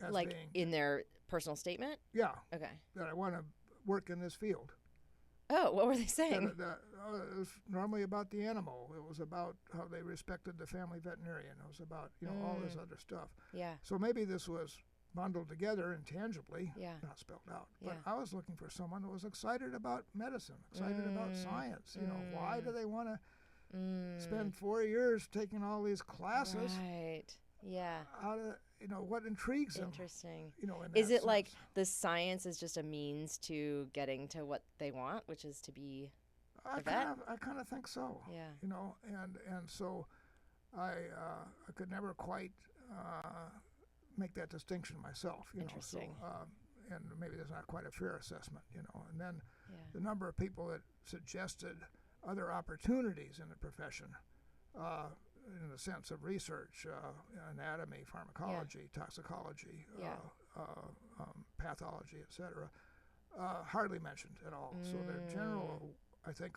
As being, in their personal statement? Yeah. Okay. That I want to work in this field. Oh, what were they saying? It was normally about the animal. It was about how they respected the family veterinarian. It was about all this other stuff. Yeah. So maybe this was bundled together intangibly, not spelled out. But I was looking for someone who was excited about medicine, excited about science. Why do they want to spend 4 years taking all these classes? Right. Yeah. What intrigues them? Interesting. In is it sense. The science is just a means to getting to what they want, which is to be a vet? I kind of think so. Yeah. And so I could never quite make that distinction myself. Interesting. So, and maybe that's not quite a fair assessment. And then the number of people that suggested other opportunities in the profession. In the sense of research, anatomy, pharmacology, toxicology, pathology, etc., hardly mentioned at all. So they're general, I think,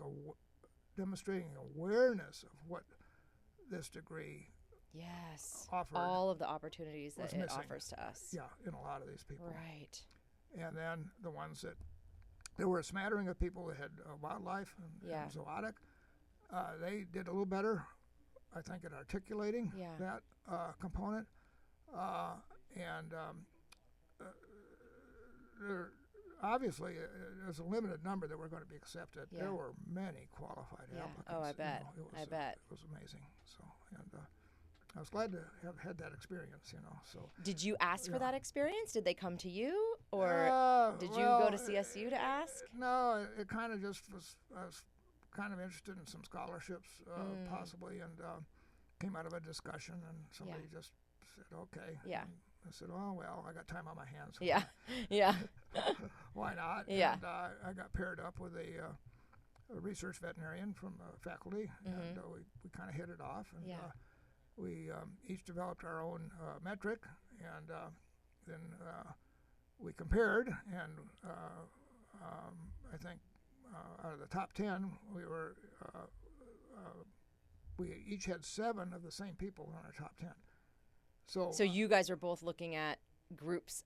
demonstrating awareness of what this degree offered. All of the opportunities that it missing. Offers to us. Yeah, in a lot of these people. Right. And then the ones that, there were a smattering of people that had wildlife and zootic. They did a little better, I think, at articulating that component. There obviously, there's a limited number that were going to be accepted. Yeah. There were many qualified applicants. Oh, I bet. I bet. It was amazing. So, and I was glad to have had that experience, So. Did you ask for that experience? Did they come to you? Or did you go to CSU to ask? No, it kind of just was, I was kind of interested in some scholarships, possibly, and came out of a discussion, and somebody just said, okay. Yeah. And I said, oh, well, I got time on my hands. So yeah. Why not? Yeah. And I got paired up with a research veterinarian from faculty, and we kind of hit it off. And we each developed our own metric, and then we compared, and I think out of the top 10, we each had 7 of the same people in our top 10. So you guys are both looking at groups,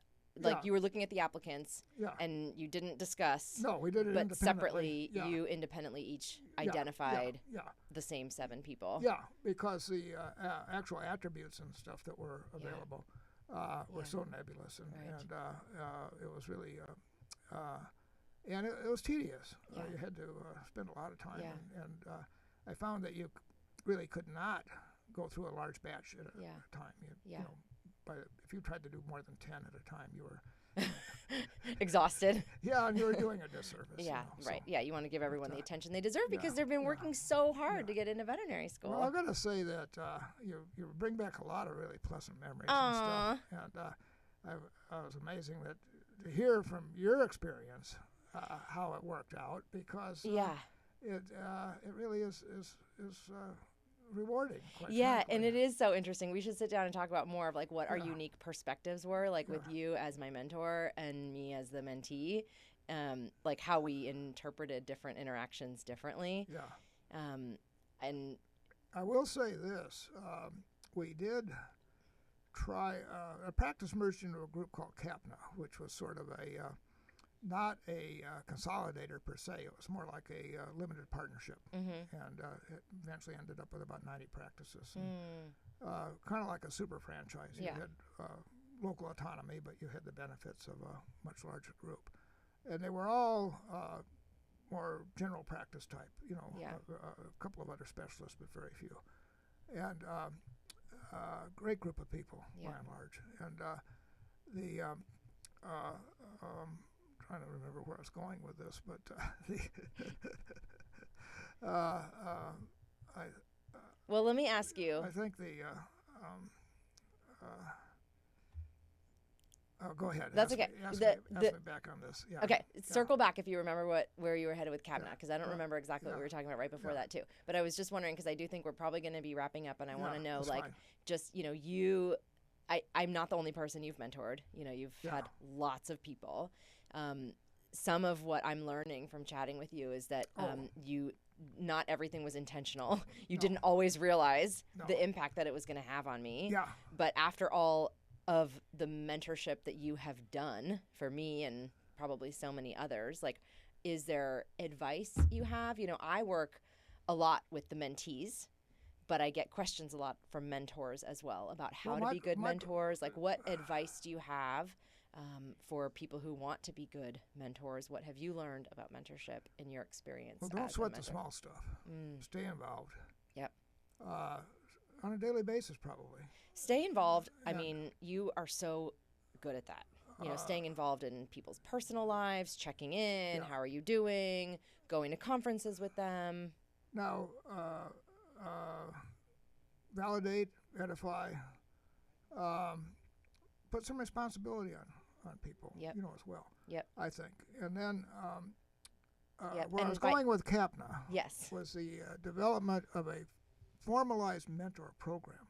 you were looking at the applicants, and you didn't discuss. No, we did it independently. But separately, yeah. You independently each identified the same 7 people. Yeah, because the actual attributes and stuff that were available were so nebulous, and it was really, and it was tedious. You had to spend a lot of time, and I found that you really could not go through a large batch at a time. You know, if you tried to do more than 10 at a time, you were exhausted. Yeah, and you were doing a disservice. Yeah, so. right. Yeah, you want to give everyone the attention they deserve because they've been working so hard to get into veterinary school. Well, I've got to say that you bring back a lot of really pleasant memories and stuff. And I was amazing to hear from your experience how it worked out, because it really is rewarding. Yeah, and it is so interesting. We should sit down and talk about more of like what our unique perspectives were, like with you as my mentor and me as the mentee, like how we interpreted different interactions differently. Yeah. And I will say this: we did try a practice merged into a group called CAPNA, which was sort of not a consolidator per se. It was more like a limited partnership, and it eventually ended up with about 90 practices, kind of like a super franchise. You had local autonomy, but you had the benefits of a much larger group, and they were all more general practice type. A couple of other specialists, but very few, and great group of people by and large. And trying to remember where I was going with this, but well, let me ask you. I think go ahead. That's okay. Ask me back on this. Yeah. Okay, circle back if you remember where you were headed with CABNA, because I don't remember exactly what we were talking about right before that too. But I was just wondering, because I do think we're probably going to be wrapping up, and I want to know, like, just I'm not the only person you've mentored. You've had lots of people. Some of what I'm learning from chatting with you is that not everything was intentional. You didn't always realize the impact that it was going to have on me. Yeah. But after all of the mentorship that you have done for me and probably so many others, like, is there advice you have? I work a lot with the mentees, but I get questions a lot from mentors as well about how to be good mentors. Like, what advice do you have for people who want to be good mentors? What have you learned about mentorship in your experience? Well, don't sweat the small stuff. Stay involved. Yep. On a daily basis, probably. Stay involved. I mean, you are so good at that. Staying involved in people's personal lives, checking in, how are you doing, going to conferences with them. Now, validate, edify, put some responsibility on people, as well. Yep. I think. And then where I was going with CAPNA was the development of a formalized mentor program.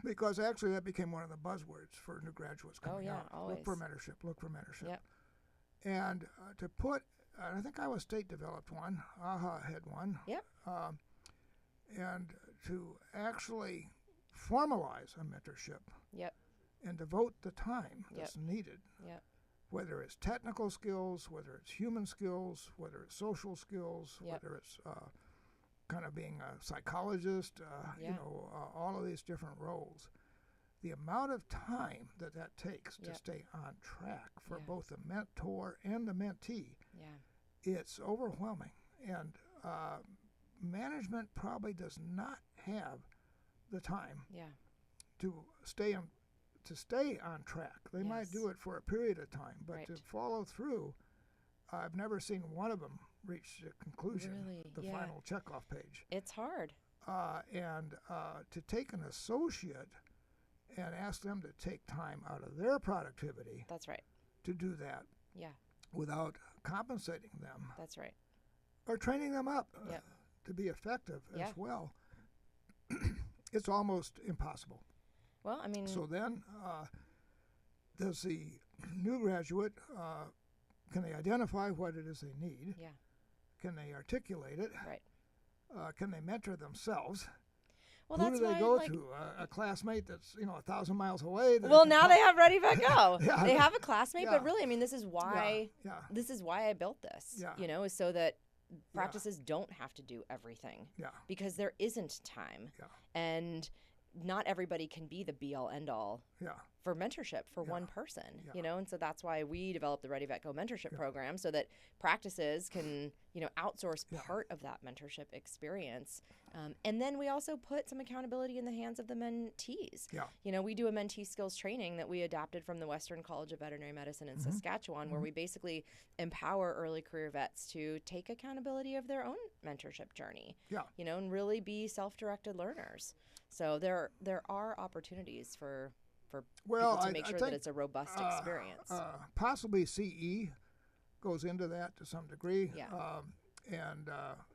Because actually that became one of the buzzwords for new graduates coming out. Always. Look for mentorship. Yep. And to put, I think Iowa State developed one, AHA had one. Yep. And to actually formalize a mentorship. Yep. And devote the time that's needed. Yep. Whether it's technical skills, whether it's human skills, whether it's social skills, whether it's kind of being a psychologist, all of these different roles. The amount of time that takes to stay on track for both the mentor and the mentee, it's overwhelming. And management probably does not have the time to stay on track. They might do it for a period of time, but to follow through, I've never seen one of them reach the conclusion, the final checkoff page. It's hard. And to take an associate and ask them to take time out of their productivity. That's right. To do that. Yeah. Without compensating them. That's right. Or training them up to be effective as well. It's almost impossible. Well, I mean. So then, does the new graduate, can they identify what it is they need? Yeah. Can they articulate it? Right. Can they mentor themselves? Well, Who that's do they go to? A classmate that's 1,000 miles away. Well, now they have Ready Vet Go. They have a classmate, but really, I mean, this is why. This is why I built this. Is so that practices don't have to do everything. Because there isn't time. And not everybody can be the be-all, end-all for mentorship for one person, and so that's why we developed the Ready Vet Go mentorship program, so that practices can, outsource part of that mentorship experience. And then we also put some accountability in the hands of the mentees. We do a mentee skills training that we adapted from the Western College of Veterinary Medicine in Saskatchewan, where we basically empower early career vets to take accountability of their own mentorship journey, and really be self-directed learners. So there are opportunities for people to make sure that it's a robust experience. Possibly CE goes into that to some degree. And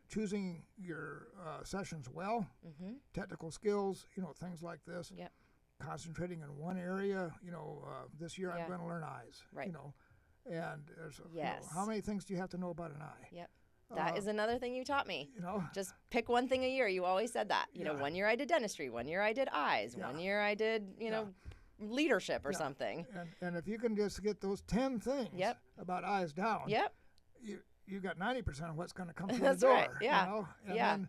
choosing your sessions well, technical skills, things like this. Concentrating in one area, this year I'm going to learn eyes, and there's, how many things do you have to know about an eye? That is another thing you taught me. Just pick one thing a year. You always said that. 1 year I did dentistry, 1 year I did eyes, 1 year I did, leadership or something. And if you can just get those 10 things about eyes down, you got 90% of what's going to come through the door. Right.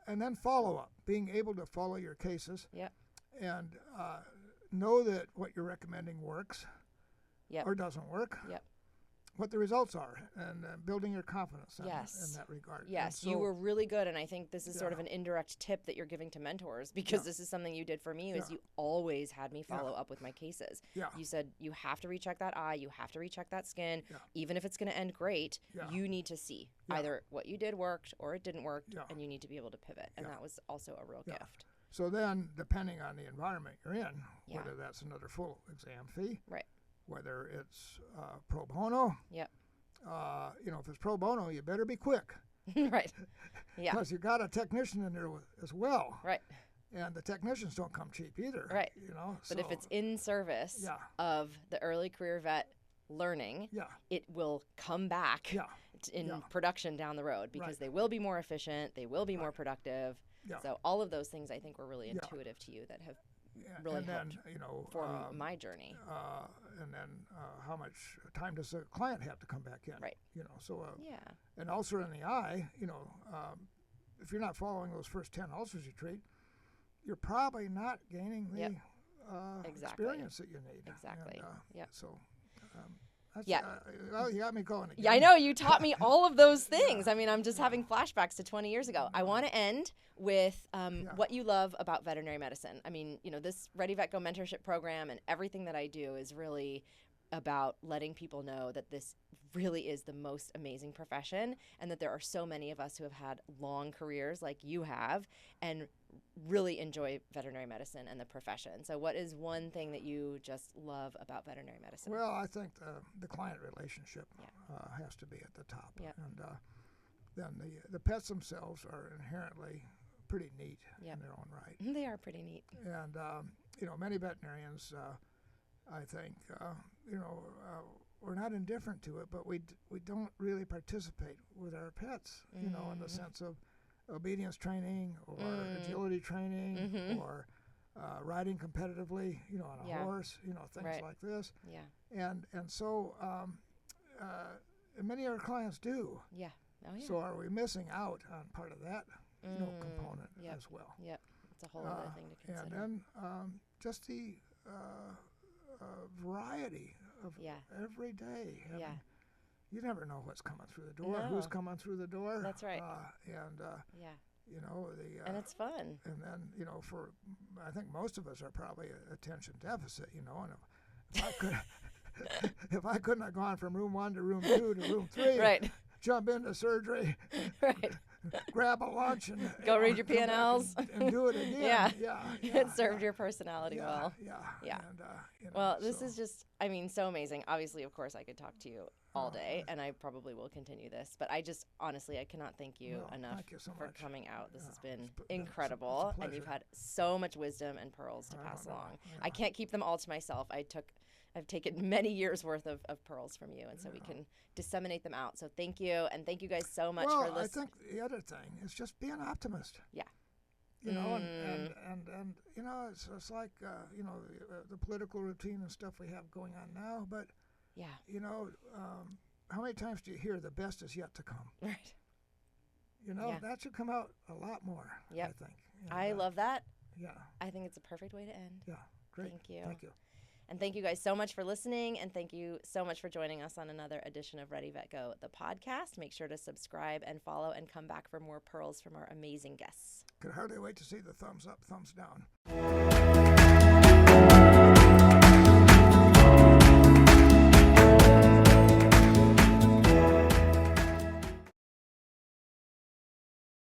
And then follow up, being able to follow your cases. And know that what you're recommending works or doesn't work. What the results are, and building your confidence in that regard. So, you were really good, and I think this is sort of an indirect tip that you're giving to mentors, because this is something you did for me, is you always had me follow up with my cases. You said, you have to recheck that eye, you have to recheck that skin, even if it's going to end great, you need to see either what you did worked or it didn't work, and you need to be able to pivot, and that was also a real gift. So then, depending on the environment you're in, whether that's another full exam fee, whether it's pro bono. If it's pro bono, you better be quick. Because you got a technician in there as well. And the technicians don't come cheap either. But if it's in service of the early career vet learning, it will come back in production down the road, because they will be more efficient, they will be more productive. So all of those things I think were really intuitive to you, that have really helped form my journey. And then how much time does the client have to come back in? And ulcer in the eye, if you're not following those first 10 ulcers you treat, you're probably not gaining the experience that you need. Well, you got me going again. I know, you taught me all of those things. I mean, I'm just having flashbacks to 20 years ago. I want to end with what you love about veterinary medicine. I mean, this Ready Vet Go mentorship program and everything that I do is really about letting people know that this really is the most amazing profession, and that there are so many of us who have had long careers like you have and really enjoy veterinary medicine and the profession. So what is one thing that you just love about veterinary medicine? Well, I think the client relationship has to be at the top. And then the pets themselves are inherently pretty neat in their own right. They are pretty neat. And, many veterinarians, I think, we're not indifferent to it, but we don't really participate with our pets, in the sense of obedience training or agility training or riding competitively, on a horse, things like this. And so many of our clients do. So are we missing out on part of that component as well? It's a whole other thing to consider. And then just the variety of every day. You never know what's coming through the door, who's coming through the door. That's right. And it's fun. And then, I think most of us are probably attention deficit, and if I could, if I couldn't have gone from room 1 to room 2 to room 3, jump into surgery, grab a lunch and go read your P&Ls and do it again. It served your personality well. And, well, this is just, so amazing. Obviously, of course, I could talk to you all day, and I probably will continue this, but I just, honestly, I cannot thank you enough for coming out. This has been incredible, and you've had so much wisdom and pearls to pass along. I can't keep them all to myself. I've taken many years worth of pearls from you, and so we can disseminate them out. So thank you, and thank you guys so much for listening. Well, I think the other thing is just be an optimist. And it's like, the political routine and stuff we have going on now, but, how many times do you hear the best is yet to come? That should come out a lot more, I think. I love that. Yeah. I think it's a perfect way to end. Yeah. Great. Thank you. Thank you. And thank you guys so much for listening, and thank you so much for joining us on another edition of Ready Vet Go, the podcast. Make sure to subscribe and follow and come back for more pearls from our amazing guests. Could hardly wait to see the thumbs up, thumbs down.